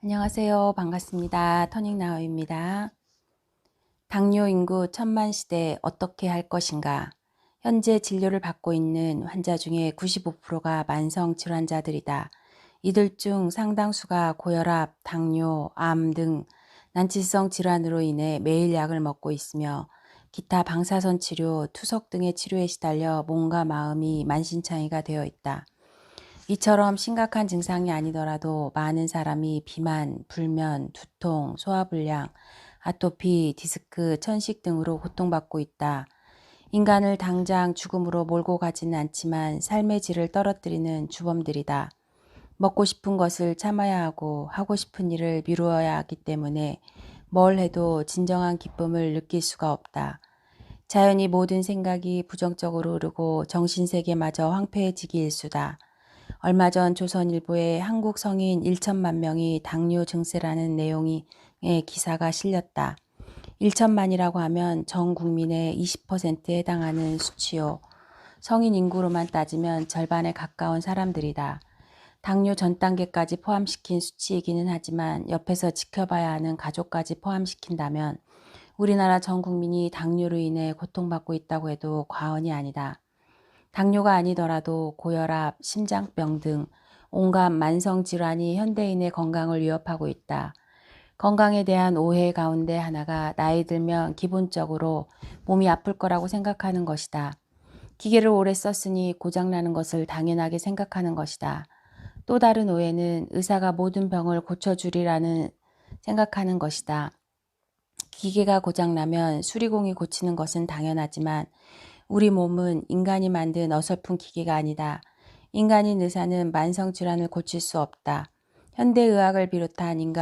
안녕하세요. 반갑습니다. 터닝나우입니다. 당뇨 인구 천만 시대 어떻게 할 것인가? 현재 진료를 받고 있는 환자 중에 95%가 만성 질환자들이다. 이들 중 상당수가 고혈압, 당뇨, 암 등 난치성 질환으로 인해 매일 약을 먹고 있으며 기타 방사선 치료, 투석 등의 치료에 시달려 몸과 마음이 만신창이가 되어 있다. 이처럼 심각한 증상이 아니더라도 많은 사람이 비만, 불면, 두통, 소화불량, 아토피, 디스크, 천식 등으로 고통받고 있다. 인간을 당장 죽음으로 몰고 가지는 않지만 삶의 질을 떨어뜨리는 주범들이다. 먹고 싶은 것을 참아야 하고 싶은 일을 미루어야 하기 때문에 뭘 해도 진정한 기쁨을 느낄 수가 없다. 자연히 모든 생각이 부정적으로 흐르고 정신세계마저 황폐해지기 일쑤다. 얼마 전 조선일보에 한국 성인 1천만 명이 당뇨 증세라는 내용의 기사가 실렸다. 1천만이라고 하면 전 국민의 20%에 해당하는 수치요. 성인 인구로만 따지면 절반에 가까운 사람들이다. 당뇨 전 단계까지 포함시킨 수치이기는 하지만 옆에서 지켜봐야 하는 가족까지 포함시킨다면 우리나라 전 국민이 당뇨로 인해 고통받고 있다고 해도 과언이 아니다. 당뇨가 아니더라도 고혈압, 심장병 등 온갖 만성질환이 현대인의 건강을 위협하고 있다. 건강에 대한 오해 가운데 하나가 나이 들면 기본적으로 몸이 아플 거라고 생각하는 것이다. 기계를 오래 썼으니 고장나는 것을 당연하게 생각하는 것이다. 또 다른 오해는 의사가 모든 병을 고쳐주리라는 생각하는 것이다. 기계가 고장나면 수리공이 고치는 것은 당연하지만 우리 몸은 인간이 만든 어설픈 기계가 아니다. 인간인 의사는 만성질환을 고칠 수 없다. 현대의학을 비롯한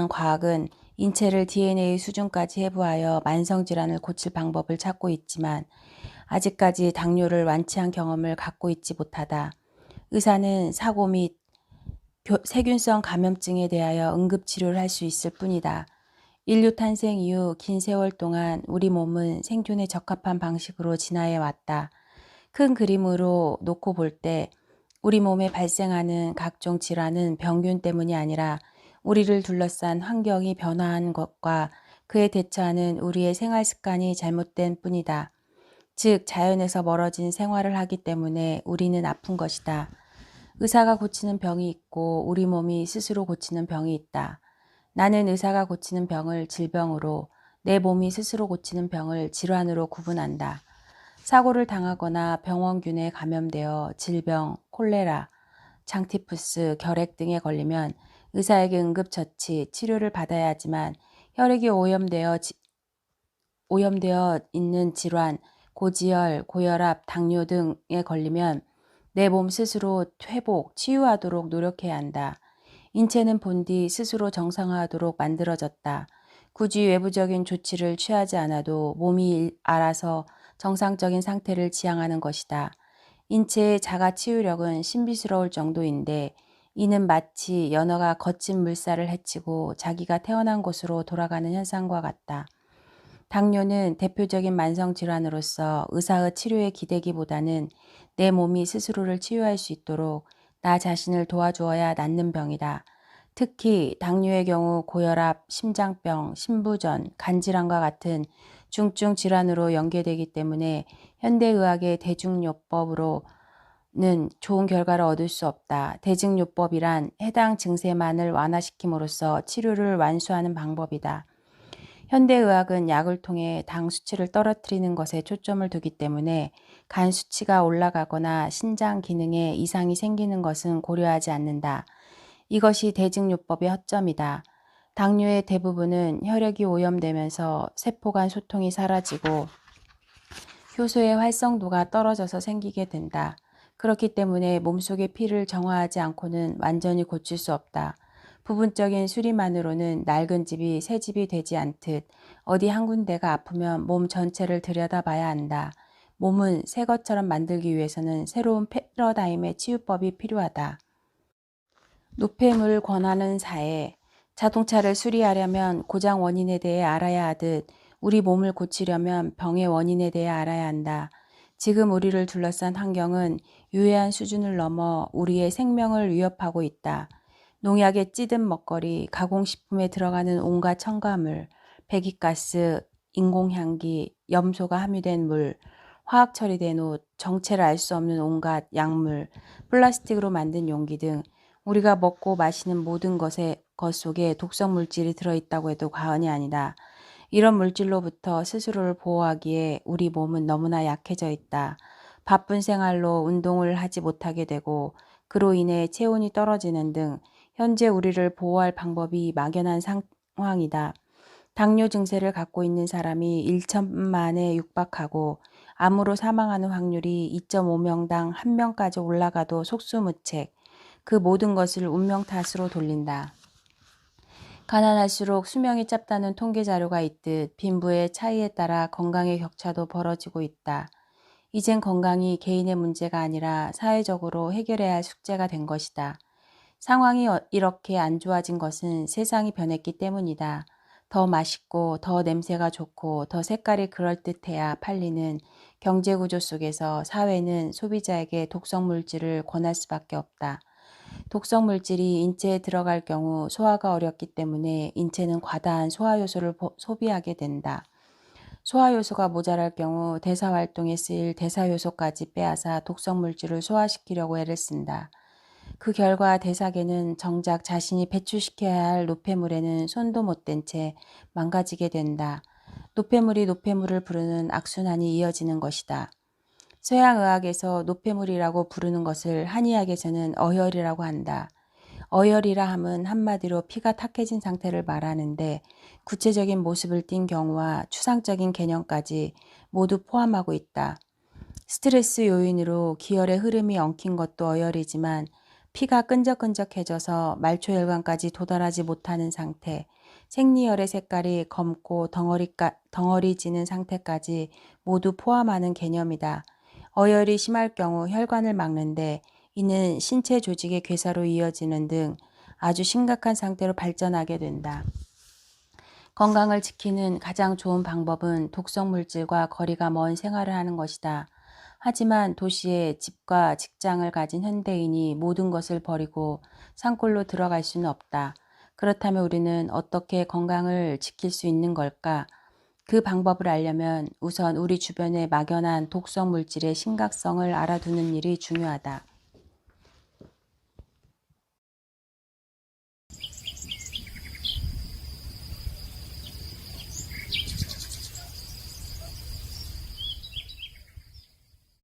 과학은 인체를 DNA 수준까지 해부하여 만성질환을 고칠 방법을 찾고 있지만 아직까지 당뇨를 완치한 경험을 갖고 있지 못하다. 의사는 사고 및 세균성 감염증에 대하여 응급치료를 할 수 있을 뿐이다. 인류 탄생 이후 긴 세월 동안 우리 몸은 생존에 적합한 방식으로 진화해 왔다. 큰 그림으로 놓고 볼 때 우리 몸에 발생하는 각종 질환은 병균 때문이 아니라 우리를 둘러싼 환경이 변화한 것과 그에 대처하는 우리의 생활 습관이 잘못된 뿐이다. 즉, 자연에서 멀어진 생활을 하기 때문에 우리는 아픈 것이다. 의사가 고치는 병이 있고 우리 몸이 스스로 고치는 병이 있다. 나는 의사가 고치는 병을 질병으로, 내 몸이 스스로 고치는 병을 질환으로 구분한다. 사고를 당하거나 병원균에 감염되어 질병, 콜레라, 장티푸스, 결핵 등에 걸리면 의사에게 응급처치, 치료를 받아야 하지만 혈액이 오염되어 있는 질환, 고지혈, 고혈압, 당뇨 등에 걸리면 내 몸 스스로 회복, 치유하도록 노력해야 한다. 인체는 본디 스스로 정상화하도록 만들어졌다. 굳이 외부적인 조치를 취하지 않아도 몸이 알아서 정상적인 상태를 지향하는 것이다. 인체의 자가 치유력은 신비스러울 정도인데 이는 마치 연어가 거친 물살을 헤치고 자기가 태어난 곳으로 돌아가는 현상과 같다. 당뇨는 대표적인 만성질환으로서 의사의 치료에 기대기보다는 내 몸이 스스로를 치유할 수 있도록 나 자신을 도와주어야 낫는 병이다. 특히 당뇨의 경우 고혈압, 심장병, 신부전, 간질환과 같은 중증 질환으로 연계되기 때문에 현대의학의 대증요법으로는 좋은 결과를 얻을 수 없다. 대증요법이란 해당 증세만을 완화시킴으로써 치료를 완수하는 방법이다. 현대의학은 약을 통해 당 수치를 떨어뜨리는 것에 초점을 두기 때문에 간 수치가 올라가거나 신장 기능에 이상이 생기는 것은 고려하지 않는다. 이것이 대증요법의 허점이다. 당뇨의 대부분은 혈액이 오염되면서 세포 간 소통이 사라지고 효소의 활성도가 떨어져서 생기게 된다. 그렇기 때문에 몸속의 피를 정화하지 않고는 완전히 고칠 수 없다. 부분적인 수리만으로는 낡은 집이 새 집이 되지 않듯 어디 한 군데가 아프면 몸 전체를 들여다봐야 한다. 몸은 새 것처럼 만들기 위해서는 새로운 패러다임의 치유법이 필요하다. 노폐물 권하는 사회. 자동차를 수리하려면 고장 원인에 대해 알아야 하듯 우리 몸을 고치려면 병의 원인에 대해 알아야 한다. 지금 우리를 둘러싼 환경은 유해한 수준을 넘어 우리의 생명을 위협하고 있다. 농약에 찌든 먹거리, 가공식품에 들어가는 온갖 첨가물, 배기가스, 인공향기, 염소가 함유된 물, 화학 처리된 옷, 정체를 알 수 없는 온갖 약물, 플라스틱으로 만든 용기 등 우리가 먹고 마시는 모든 것 속에 독성 물질이 들어있다고 해도 과언이 아니다. 이런 물질로부터 스스로를 보호하기에 우리 몸은 너무나 약해져 있다. 바쁜 생활로 운동을 하지 못하게 되고 그로 인해 체온이 떨어지는 등 현재 우리를 보호할 방법이 막연한 상황이다. 당뇨 증세를 갖고 있는 사람이 1천만에 육박하고 암으로 사망하는 확률이 2.5명당 1명까지 올라가도 속수무책, 그 모든 것을 운명 탓으로 돌린다. 가난할수록 수명이 짧다는 통계 자료가 있듯 빈부의 차이에 따라 건강의 격차도 벌어지고 있다. 이젠 건강이 개인의 문제가 아니라 사회적으로 해결해야 할 숙제가 된 것이다. 상황이 이렇게 안 좋아진 것은 세상이 변했기 때문이다. 더 맛있고 더 냄새가 좋고 더 색깔이 그럴듯해야 팔리는 경제구조 속에서 사회는 소비자에게 독성 물질을 권할 수밖에 없다. 독성 물질이 인체에 들어갈 경우 소화가 어렵기 때문에 인체는 과다한 소화효소를 소비하게 된다. 소화효소가 모자랄 경우 대사활동에 쓰일 대사효소까지 빼앗아 독성 물질을 소화시키려고 애를 쓴다. 그 결과 대사계는 정작 자신이 배출시켜야 할 노폐물에는 손도 못 댄 채 망가지게 된다. 노폐물이 노폐물을 부르는 악순환이 이어지는 것이다. 서양의학에서 노폐물이라고 부르는 것을 한의학에서는 어혈이라고 한다. 어혈이라 함은 한마디로 피가 탁해진 상태를 말하는데 구체적인 모습을 띈 경우와 추상적인 개념까지 모두 포함하고 있다. 스트레스 요인으로 기혈의 흐름이 엉킨 것도 어혈이지만 피가 끈적끈적해져서 말초혈관까지 도달하지 못하는 상태, 생리혈의 색깔이 검고 덩어리지는 상태까지 모두 포함하는 개념이다. 어혈이 심할 경우 혈관을 막는데 이는 신체 조직의 괴사로 이어지는 등 아주 심각한 상태로 발전하게 된다. 건강을 지키는 가장 좋은 방법은 독성 물질과 거리가 먼 생활을 하는 것이다. 하지만 도시에 집과 직장을 가진 현대인이 모든 것을 버리고 산골로 들어갈 수는 없다. 그렇다면 우리는 어떻게 건강을 지킬 수 있는 걸까? 그 방법을 알려면 우선 우리 주변의 막연한 독성 물질의 심각성을 알아두는 일이 중요하다.